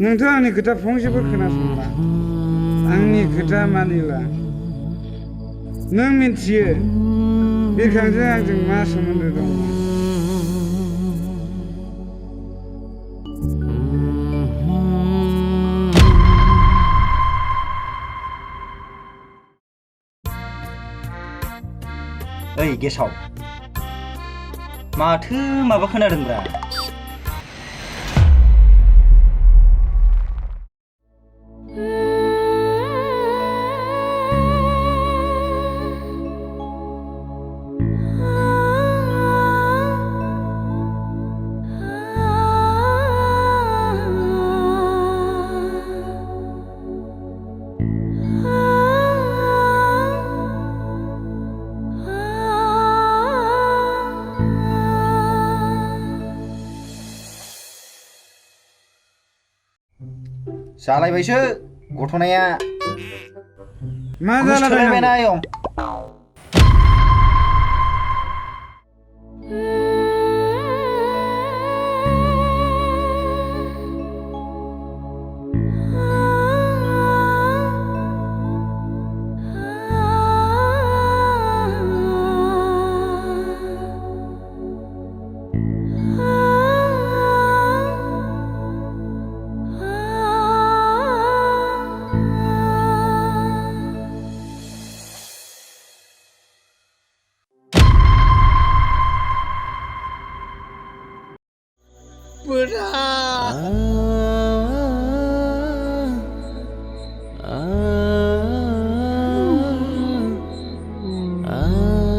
नोंथ' आंनि खोथा फंसेबो खोनासंला आंनि खोथा मानिला नों मिथियो बिरखांजों आंजों मा सोमोन्दो दं ओइ गेसाव माथो माबा खोनादोंब्रा जालायबायसो गथ'नाया मा जालाबायनांगौ आयं Ah